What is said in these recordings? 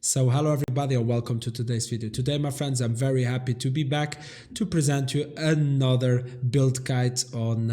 So hello everybody and welcome to today's video. Today my friends, I'm very happy to be back to present you another build guide on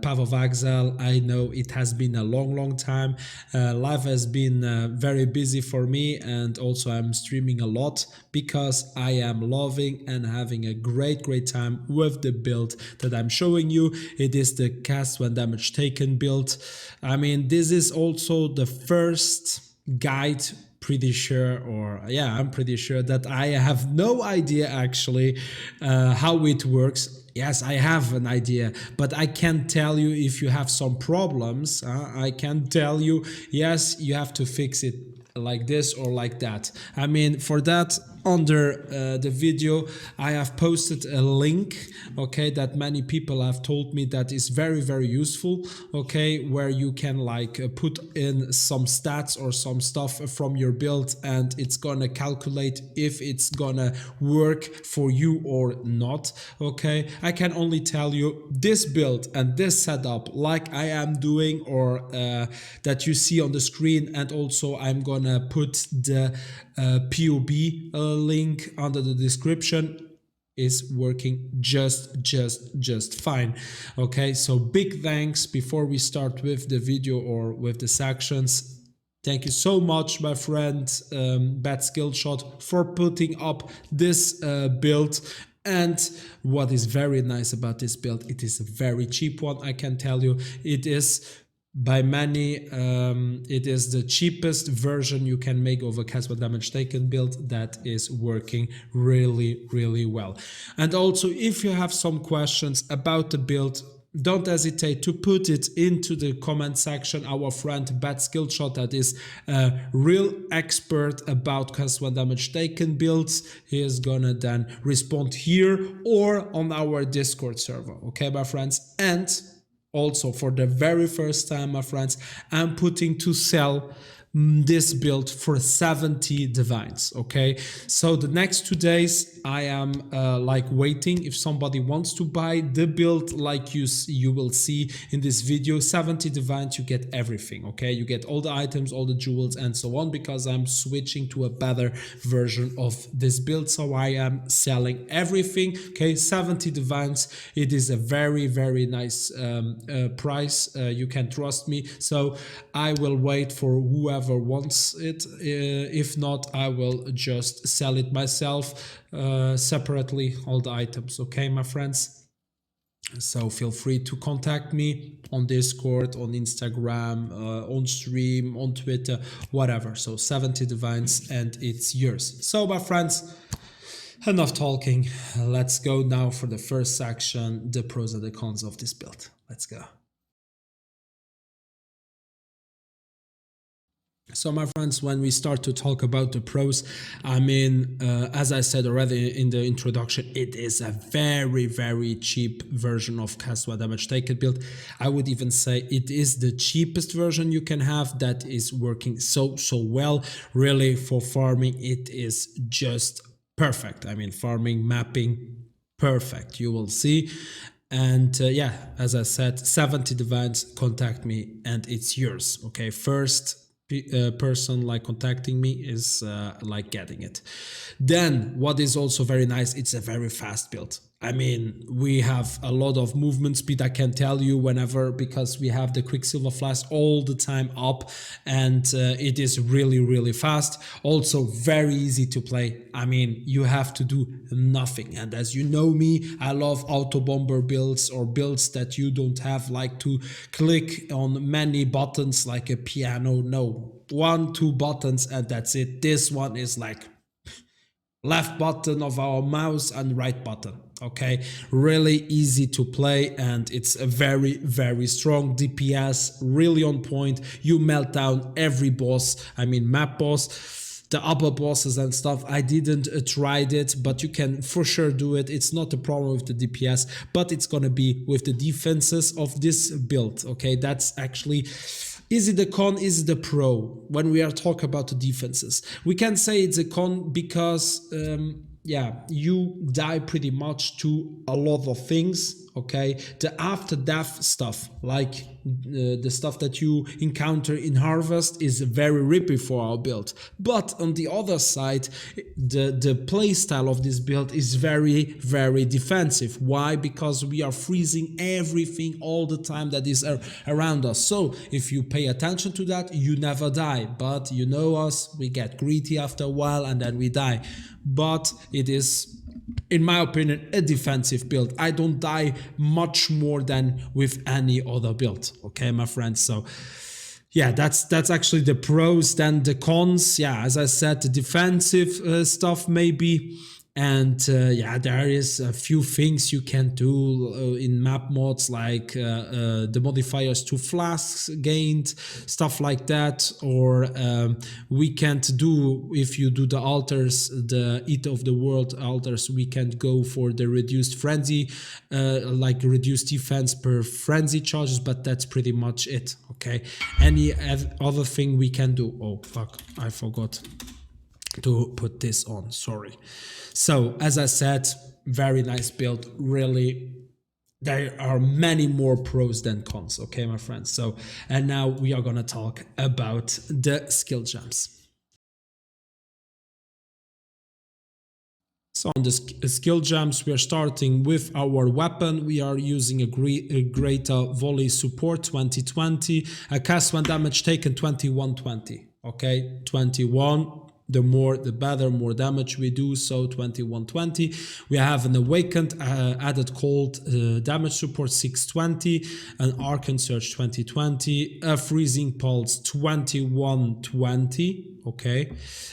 Path of Exile. I know it has been a long time. Life has been very busy for me, and also I'm streaming a lot because I am loving and having a great time with the build that I'm showing you. It is the cast when damage taken build. I mean, this is also the first guide, I'm pretty sure that I have no idea actually how it works. Yes, I have an idea, but I can't tell you if you have some problems. I can tell you, yes, you have to fix it like this or like that. I mean, for that, under the video I have posted a link, okay, that many people have told me that is very useful, okay, where you can like put in some stats or some stuff from your build, and it's gonna calculate if it's gonna work for you or not. Okay, I can only tell you this build and this setup like I am doing, or that you see on the screen, and also I'm gonna put the POE link under the description, is working just fine. Okay, so big thanks before we start with the video or with the sections. Thank you so much, my friend Bad Skill Shot, for putting up this build. And what is very nice about this build, it is a very cheap one. I can tell you, it is by many, it is the cheapest version you can make of a cast when damage taken build that is working really well. And also, if you have some questions about the build, don't hesitate to put it into the comment section. Our friend Bad Skill Shot, that is a real expert about cast when damage taken builds, he is gonna then respond here or on our Discord server. Okay, my friends? And also, for the very first time, my friends, I'm putting to sell this build for 70 divines. Okay, so the next 2 days I am like waiting if somebody wants to buy the build. Like you will see in this video, 70 divines, you get everything. Okay, you get all the items, all the jewels and so on, because I'm switching to a better version of this build, so I am selling everything. Okay, 70 divines, it is a very nice price. You can trust me, so I will wait for whoever wants it. If not, I will just sell it myself separately, all the items. Okay, my friends? So feel free to contact me on Discord, on Instagram, on stream, on Twitter, whatever. So 70 divines and it's yours. So my friends, enough talking. Let's go now for the first section, the pros and the cons of this build. Let's go. So my friends, when we start to talk about the pros, I mean, as I said already in the introduction, it is a very cheap version of cast when damage taken build. I would even say it is the cheapest version you can have that is working so well. Really, for farming, it is just perfect. I mean, farming, mapping, perfect, you will see. And yeah, as I said, 70 divines, contact me and it's yours. Okay, first person like contacting me is like getting it. Then what is also very nice, it's a very fast build. I mean, we have a lot of movement speed, I can tell you, whenever, because we have the Quicksilver Flask all the time up, and it is really fast. Also very easy to play. I mean, you have to do nothing. And as you know me, I love auto bomber builds, or builds that you don't have like to click on many buttons like a piano. No, 1-2 buttons and that's it. This one is like left button of our mouse and right button. Okay, really easy to play, and it's a very strong DPS, really on point. You melt down every boss, I mean map boss, the upper bosses and stuff. I didn't tried it, but you can for sure do it. It's not a problem with the DPS, but it's gonna be with the defenses of this build. Okay, that's actually, is it a con, is it a pro? When we are talking about the defenses, we can say it's a con because yeah, you die pretty much to a lot of things. okay, the after death stuff, like the stuff that you encounter in harvest, is very rippy for our build. But on the other side, the playstyle of this build is very, very defensive. Why? Because we are freezing everything all the time that is around us. So if you pay attention to that, you never die. But you know us, we get greedy after a while and then we die. But it is, in my opinion, a defensive build. I don't die much more than with any other build, okay, my friends? So yeah, that's actually the pros. Then the cons, yeah, as I said, the defensive stuff maybe. And yeah, there is a few things you can do in map mods, like the modifiers to Flasks gained, stuff like that. Or we can't do, if you do the altars, the Eat of the World altars, we can't go for the reduced frenzy, like reduced defense per frenzy charges, but that's pretty much it, okay? Any other thing we can do? Oh, fuck, I forgot to put this on, sorry. So as I said, very nice build, really. There are many more pros than cons, okay, my friends? So, and now we are gonna talk about the skill gems. So on the skill gems, we are starting with our weapon. We are using a greater volley support 2020, a cast when damage taken 2120, okay, 21. The more, the better, more damage we do, so 2120. We have an awakened added cold damage support 620, an Arcane Surge 2020, a freezing pulse 2120, okay.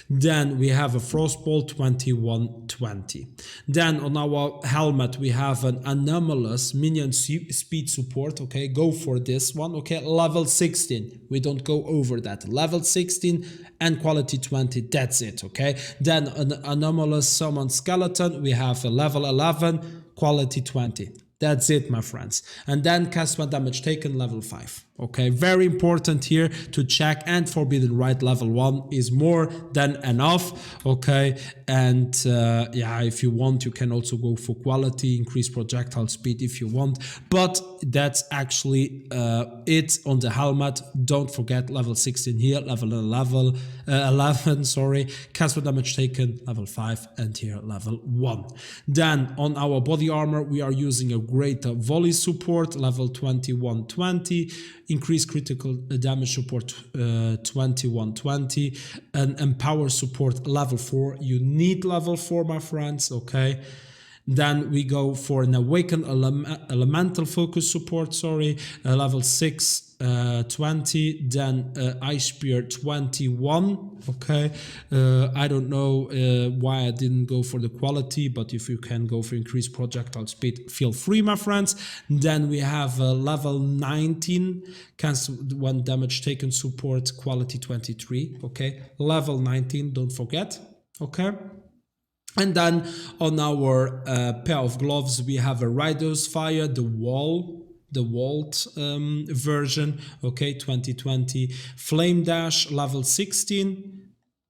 Then we have a frostball 2120. Then on our helmet we have an anomalous minion speed support, okay. Go for this one, okay. Level 16, we don't go over that. Level 16 and quality 20, that's it, okay. Then an anomalous summon skeleton, we have a level 11, quality 20. That's it, my friends. And then cast when damage taken, level 5. Okay, very important here to check, and Forbidden Rite level 1 is more than enough, okay. And yeah, if you want, you can also go for quality, increase projectile speed if you want, but that's actually it on the helmet. Don't forget level 16 here, level 11, sorry, cast for damage taken, level 5, and here level 1. Then on our body armor, we are using a greater volley support, level 2120, increased critical damage support 2120, and empower support level 4. You need level 4, my friends, okay. Then we go for an awakened elemental focus support, level 6, 20. Then Ice Spear 21, okay. I don't know why I didn't go for the quality, but if you can go for increased projectile speed, feel free, my friends. Then we have level 19, cancel when damage taken support, quality 23, okay. Level 19, don't forget, okay. And then on our pair of gloves, we have a Rider's Fire, the Vault version, okay, 2020. Flame Dash, level 16.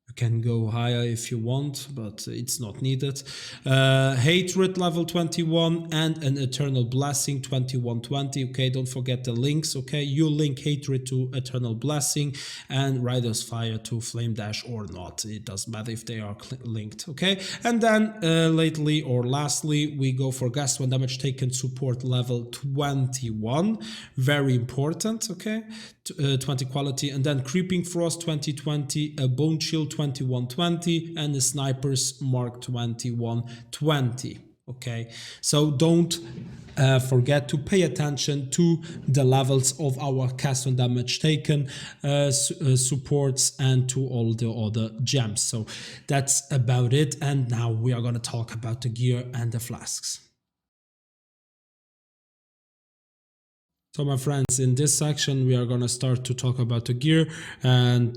You can go higher if you want, but it's not needed. Hatred, level 21, and an Eternal Blessing, 2120. Okay, don't forget the links, okay? You link Hatred to Eternal Blessing and Rider's Fire to Flame Dash or not. It doesn't matter if they are linked, okay? And then lastly, we go for Gust when damage taken support, level 21. Very important, okay? 20 quality. And then Creeping Frost 2020, a Bone Shield 2120, and the Sniper's Mark 2120. Okay, so don't forget to pay attention to the levels of our cast on damage taken supports and to all the other gems. So that's about it. And now we are going to talk about the gear and the flasks. So my friends, in this section we are going to start to talk about the gear, and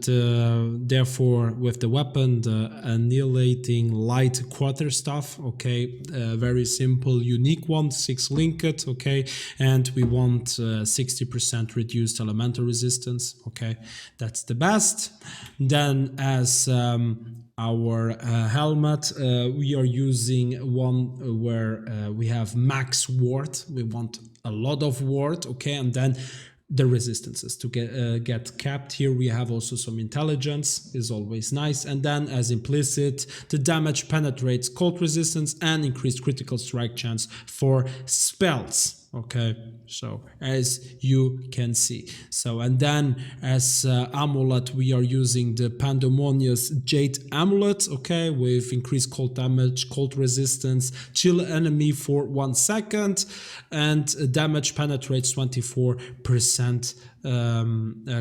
therefore with the weapon, the annihilating light quarterstaff, okay, very simple, unique one, 6 linked, okay, and we want 60% reduced elemental resistance, okay, that's the best. Then as our helmet, we are using one where we have max ward. We want a lot of ward, okay, and then the resistances to get capped. Here we have also some intelligence, is always nice, and then as implicit, the damage penetrates cold resistance and increased critical strike chance for spells. Okay, so as you can see, so and then as amulet we are using the Pandemonious Jade amulet, okay, with increased cold damage, cold resistance, chill enemy for 1 second, and damage penetrates 24%,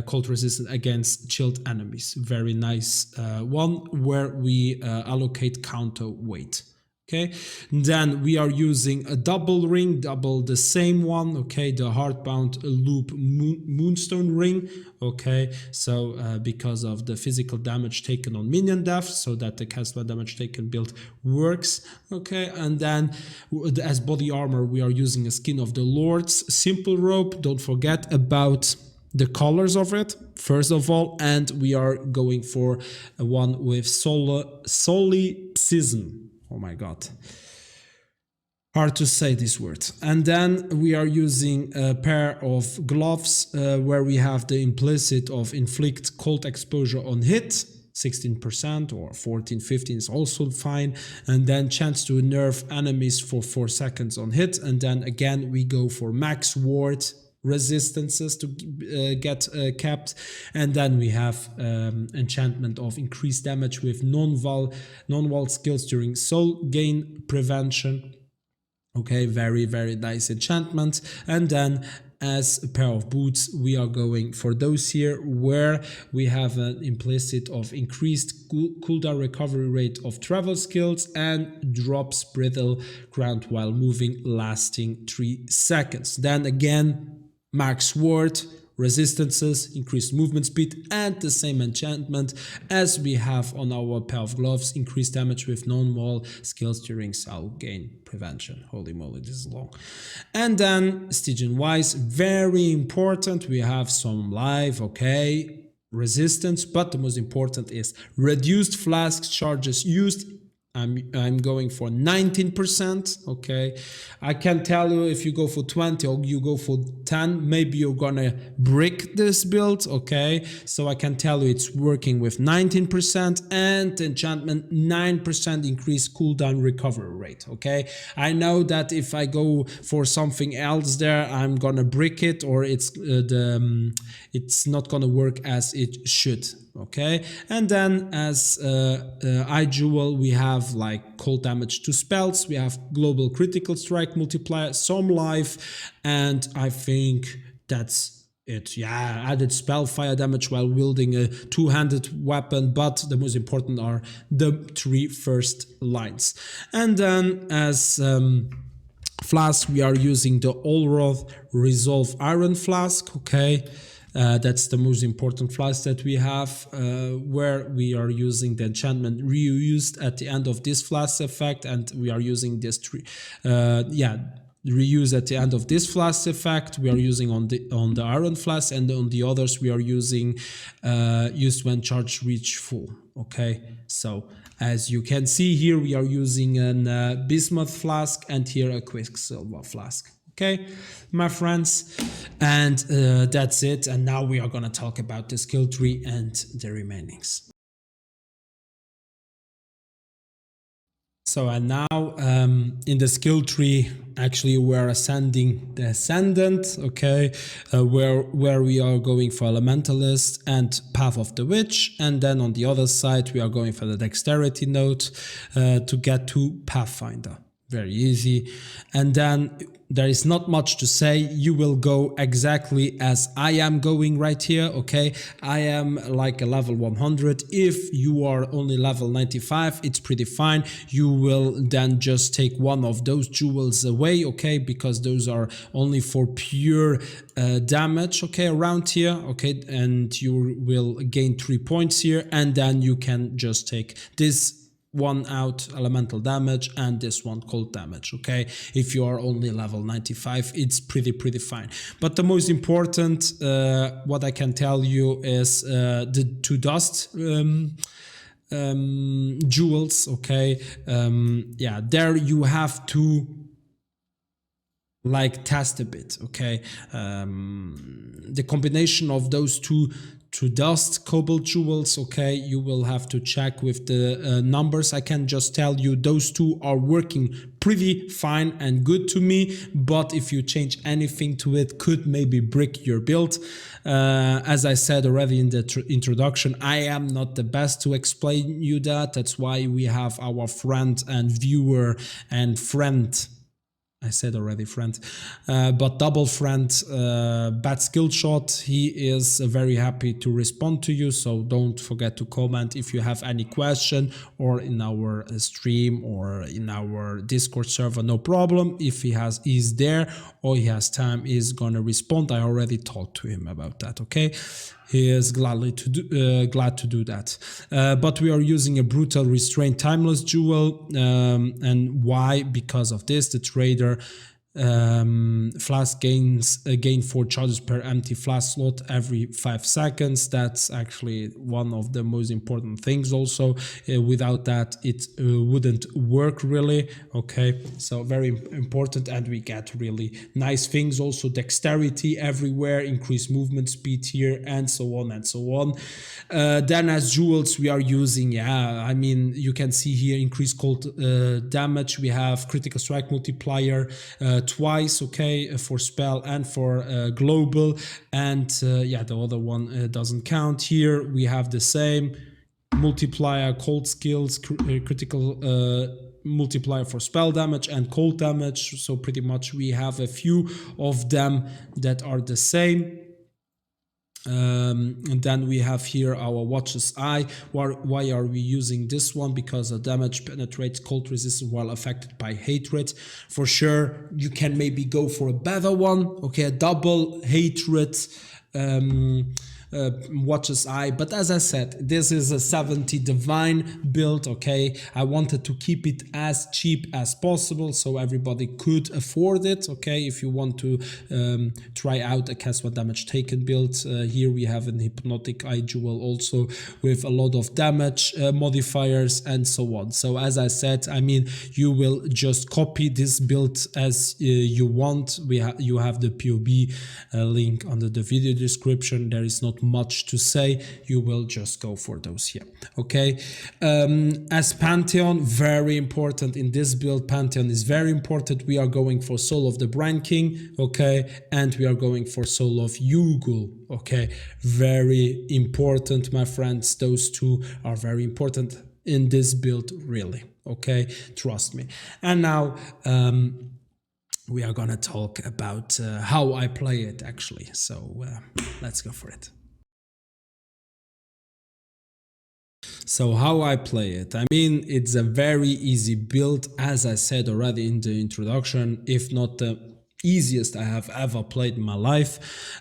cold resistance against chilled enemies. Very nice one where we allocate counter weight. Okay, then we are using a double ring, double the same one, okay, the hardbound loop moonstone ring, okay, so because of the physical damage taken on minion death, so that the cast damage taken build works, okay, and then as body armor we are using a Skin of the Lords simple robe. Don't forget about the colors of it first of all, and we are going for one with solipsism. Oh my god, hard to say this word. And then we are using a pair of gloves where we have the implicit of inflict cold exposure on hit, 16% or 14, 15 is also fine, and then chance to nerf enemies for 4 seconds on hit, and then again we go for max ward resistances to get capped, and then we have enchantment of increased damage with non-wall skills during soul gain prevention. Okay, very nice enchantment. And then as a pair of boots we are going for those here where we have an implicit of increased cooldown recovery rate of travel skills and drops brittle ground while moving lasting 3 seconds. Then again max ward, resistances, increased movement speed, and the same enchantment as we have on our pair of gloves, increased damage with non-wall skills during soul gain prevention. Holy moly, this is long. And then Stygian wise, very important, we have some live, okay, resistance, but the most important is reduced flask charges used. I'm going for 19%, okay. I can tell you if you go for 20 or you go for 10, maybe you're gonna brick this build, okay. So I can tell you it's working with 19% and enchantment 9% increased cooldown recovery rate, okay. I know that if I go for something else there, I'm gonna brick it or it's not gonna work as it should, okay. And then as eye jewel we have like cold damage to spells, we have global critical strike multiplier, some life, and I think that's it. Yeah, added spell fire damage while wielding a two-handed weapon, but the most important are the 3 first lines. And then as flask we are using the Allroth Resolve Iron Flask, okay. That's the most important flask that we have, where we are using the enchantment reused at the end of this flask effect, and we are using this reuse at the end of this flask effect. We are using on the iron flask, and on the others we are using used when charge reach full, okay. So as you can see here we are using an bismuth flask and here a quicksilver flask. Okay, my friends, and that's it. And now we are going to talk about the skill tree and the remainings. So and now in the skill tree, actually we're ascending the ascendant, okay, where we are going for elementalist and path of the witch, and then on the other side we are going for the dexterity node to get to pathfinder. Very easy. And then there is not much to say. You will go exactly as I am going right here, okay. I am like a level 100. If you are only level 95, it's pretty fine. You will then just take one of those jewels away, okay, because those are only for pure damage, okay, around here, okay, and you will gain 3 points here, and then you can just take this one out, elemental damage, and this one cold damage, okay. If you are only level 95, it's pretty fine. But the most important what I can tell you is the 2 dust jewels, okay. Yeah, there you have to like test a bit, okay. The combination of those two dust cobalt jewels, okay, you will have to check with the numbers. I can just tell you those two are working pretty fine and good to me, but if you change anything to it, could maybe brick your build. As I said already in the introduction, I am not the best to explain you that. That's why we have our friend and viewer and friend, I said already friend, but double friend, Bad Skill Shot. He is very happy to respond to you, so don't forget to comment if you have any question, or in our stream or in our Discord server, no problem. If he's there or he has time, he's gonna respond. I already talked to him about that, okay? He is glad to do that. But we are using a brutal restraint timeless jewel, and why? Because of this, the trader Flask gain 4 charges per empty flask slot every 5 seconds. That's actually one of the most important things also. Without that, it wouldn't work really, okay? So very important, and we get really nice things also. Dexterity everywhere, increased movement speed here, and so on and so on. Then as jewels we are using, yeah, I mean, you can see here increased cold damage. We have critical strike multiplier twice, okay, for spell and for global, and yeah, the other one doesn't count. Here we have the same multiplier, cold skills, critical multiplier for spell damage and cold damage, so pretty much we have a few of them that are the same. And then we have here our Watcher's Eye. Why are we using this one? Because the damage penetrates cold resistance while affected by hatred. For sure, you can maybe go for a better one, okay, a double hatred Watcher's Eye, but as I said, this is a 70 divine build, okay. I wanted to keep it as cheap as possible so everybody could afford it, okay. If you want to try out a cast 1 damage taken build, here we have an hypnotic eye jewel also with a lot of damage modifiers and so on. So as I said, I mean, you will just copy this build as you want. You have the POE link under the video description. There is not much to say, you will just go for those here, okay. As Pantheon, very important in this build. Pantheon is very important. We are going for Soul of the Brand King, okay, and we are going for Soul of Yugul, okay. Very important, my friends. Those two are very important in this build, really, okay, trust me. And now we are gonna talk about how I play it actually, so let's go for it. So how I play it, I mean, it's a very easy build, as I said already in the introduction, if not the easiest I have ever played in my life.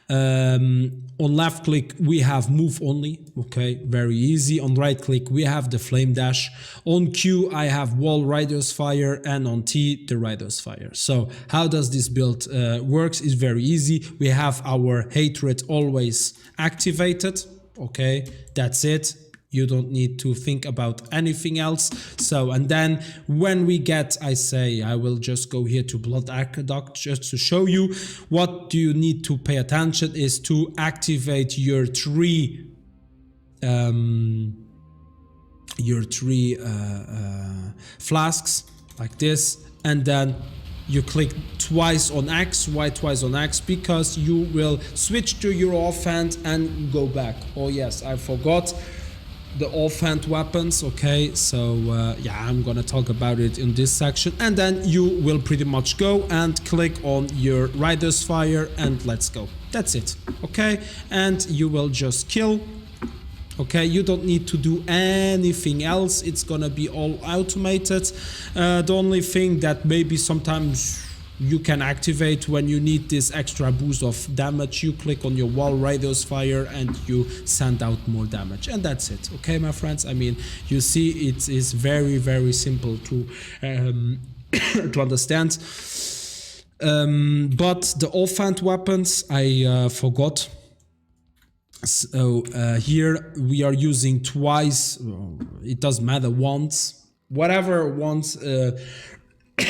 On left click we have move only, okay, very easy. On right click we have the flame dash. On Q I have wall Rider's Fire, and on T the Rider's Fire. So how does this build works? Is very easy. We have our hatred always activated, okay, that's it. You don't need to think about anything else. So, and then when we get, I will just go here to Blood Aqueduct just to show you what do you need to pay attention is to activate your three flasks like this, and then you click twice on X. Why twice on X? Because you will switch to your offhand and go back. Oh yes, I forgot the offhand weapons, okay, so yeah, I'm gonna talk about it in this section, and then you will pretty much go and click on your Rider's Fire and let's go. That's it, okay, and you will just kill, okay. You don't need to do anything else, it's gonna be all automated. The only thing that maybe sometimes you can activate when you need this extra boost of damage, you click on your wall Rider's Fire and you send out more damage, and that's it, okay, my friends. I mean, you see, it is very, very simple to to understand. But the offhand weapons, I forgot So here we are using twice, it doesn't matter, once, whatever once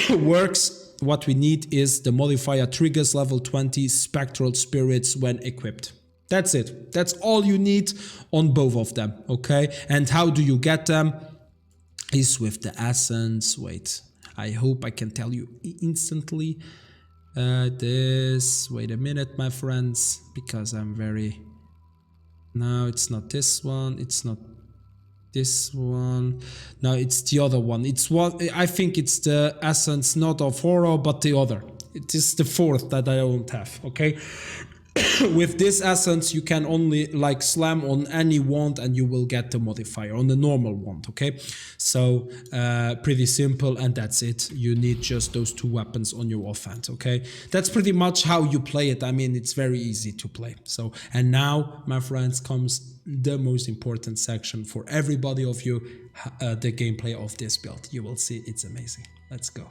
works. What we need is the modifier triggers level 20 spectral spirits when equipped. That's it. That's all you need on both of them, okay? And how do you get them? Is with the essence. Wait, I hope I can tell you instantly. Wait a minute, my friends, because I'm very... No, it's not this one. It's not this one. No, it's the other one. It's one. I think it's the essence, not of horror, but the other. It is the fourth that I don't have. Okay. With this essence, you can only like slam on any wand and you will get the modifier on the normal wand. Okay, so pretty simple, and that's it. You need just those two weapons on your offhand. Okay, that's pretty much how you play it. I mean, it's very easy to play. So, and now, my friends, comes the most important section for everybody of you, the gameplay of this build. You will see it's amazing. Let's go.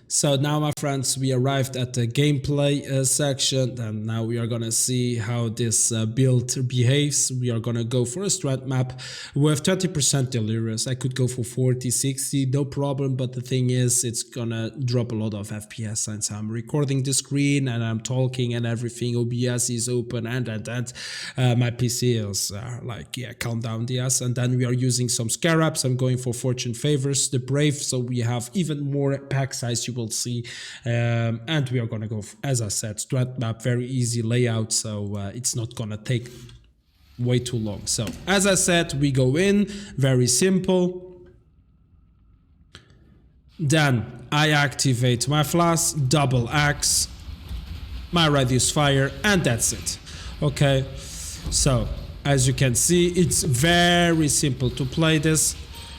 So now, my friends, we arrived at the gameplay section, and now we are gonna see how this build behaves. We are gonna go for a strat map with 30% delirious. I could go for 40, 60, no problem, but the thing is, it's gonna drop a lot of FPS since I'm recording the screen and I'm talking and everything. OBS is open and my PC is like, yeah, count down the S. And then we are using some scarabs. I'm going for fortune favors the brave, so we have even more pack size, you will see, and we are gonna go, as I said, strat map, very easy layout, so it's not gonna take way too long. So as I said, we go in, very simple. Then I activate my flask, double axe, my radius fire, and that's it. Okay, so as you can see, it's very simple to play this.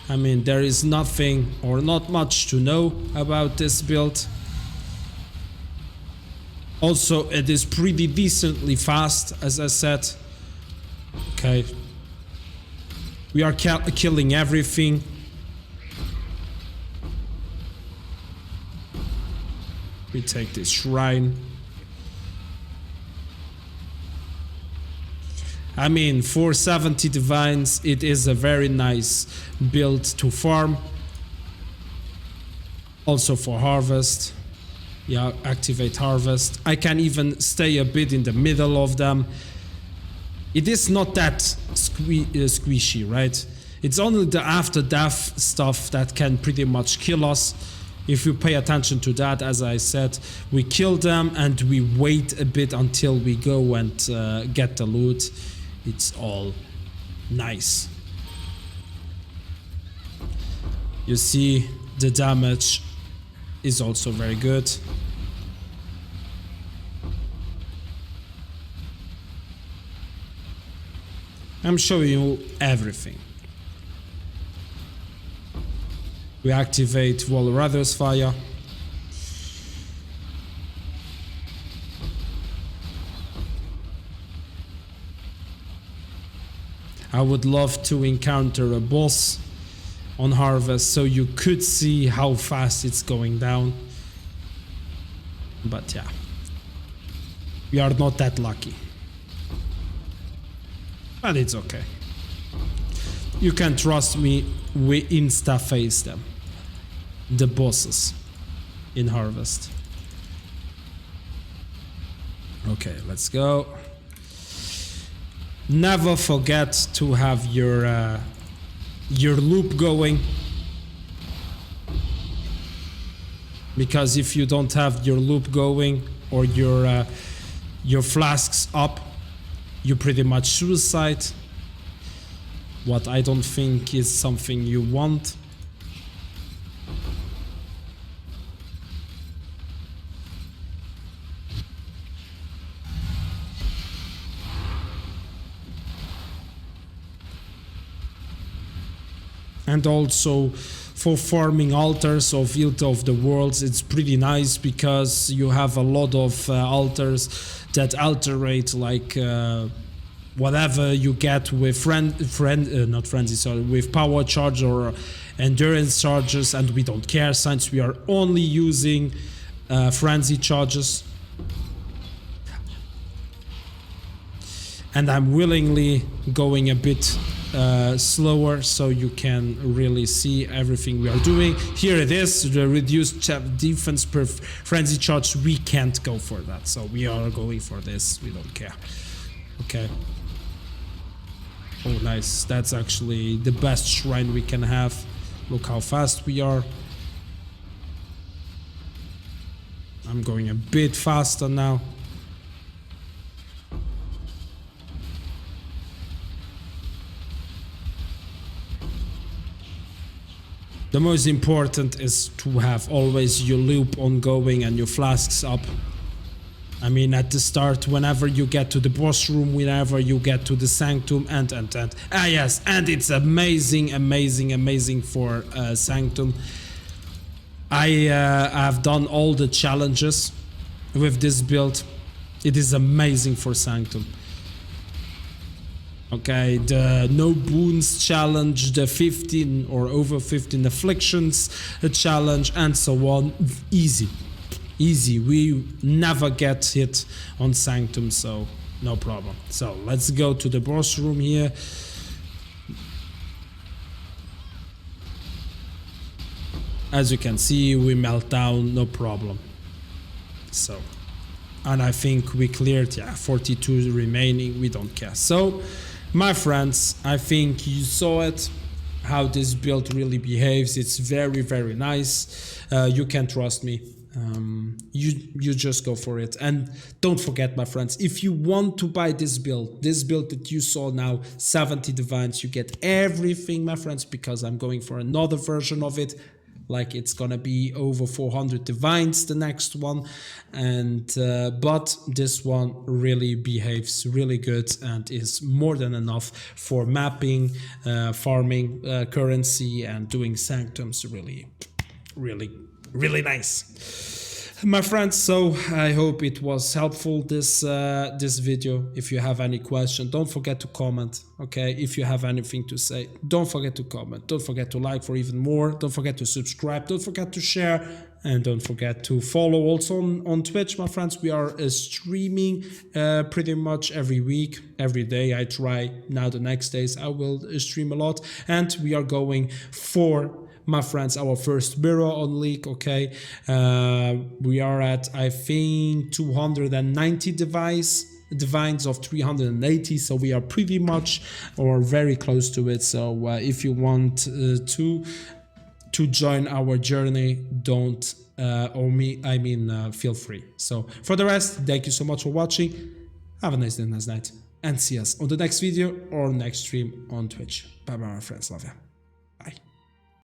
I mean, there is nothing or not much to know about this build. Also, it is pretty decently fast, as I said. Okay. We are killing everything. We take this shrine. I mean, for 70 divines, it is a very nice build to farm. Also for harvest. Yeah, activate harvest. I can even stay a bit in the middle of them. It is not that squishy, right? It's only the after death stuff that can pretty much kill us. If you pay attention to that, as I said, we kill them and we wait a bit until we go and get the loot. It's all nice. You see, the damage is also very good. I'm showing you everything. We activate Walrus Fire. I would love to encounter a boss on harvest so you could see how fast it's going down. But yeah, we are not that lucky. But it's okay. You can trust me, we insta-face them. The bosses in harvest. Okay, let's go. Never forget to have your loop going, because if you don't have your loop going or your flasks up, you pretty much suicide. What I don't think is something you want. And also for farming altars of Hilt of the Worlds, it's pretty nice because you have a lot of altars that alterate like whatever you get with with power charge or endurance charges, and we don't care since we are only using frenzy charges. and I'm willingly going a bit slower so you can really see everything we are doing. Here it is, the reduced defense per frenzy charge. We can't go for that, so we are going for this. We don't care. Okay. Oh, nice. That's actually the best shrine we can have. Look how fast we are. I'm going a bit faster now. The most important is to have always your loop ongoing and your flasks up. I mean, at the start, whenever you get to the boss room, whenever you get to the sanctum, and. Ah, yes, and it's amazing, amazing, amazing for sanctum. I have done all the challenges with this build. It is amazing for sanctum. Okay, the no boons challenge, the 15 or over 15 afflictions challenge, and so on. Easy. Easy. We never get hit on sanctum, so no problem. So let's go to the boss room here. As you can see, we melt down, no problem. So, and I think we cleared, yeah, 42 remaining, we don't care. So, my friends, I think you saw it, how this build really behaves. It's very, very nice. You can trust me. You just go for it. And don't forget, my friends, if you want to buy this build that you saw now, 70 divines, you get everything, my friends, because I'm going for another version of it. Like, it's gonna be over 400 divines, the next one, and but this one really behaves really good and is more than enough for mapping, farming currency, and doing sanctums. Really nice, my friends. So I hope it was helpful, this video. If you have any question, don't forget to comment. Okay, if you have anything to say, don't forget to comment. Don't forget to like for even more. Don't forget to subscribe. Don't forget to share, and don't forget to follow also on Twitch, my friends. We are streaming pretty much every week, every day. I try. Now the next days I will stream a lot, and we are going for, my friends, our first mirror on League. Okay, we are at, I think, 290 divines of 380, so we are pretty much or very close to it. So if you want to join our journey, don't feel free. So for the rest, thank you so much for watching. Have a nice day, nice night, and see us on the next video or next stream on Twitch. Bye bye, my friends. Love you. Bye.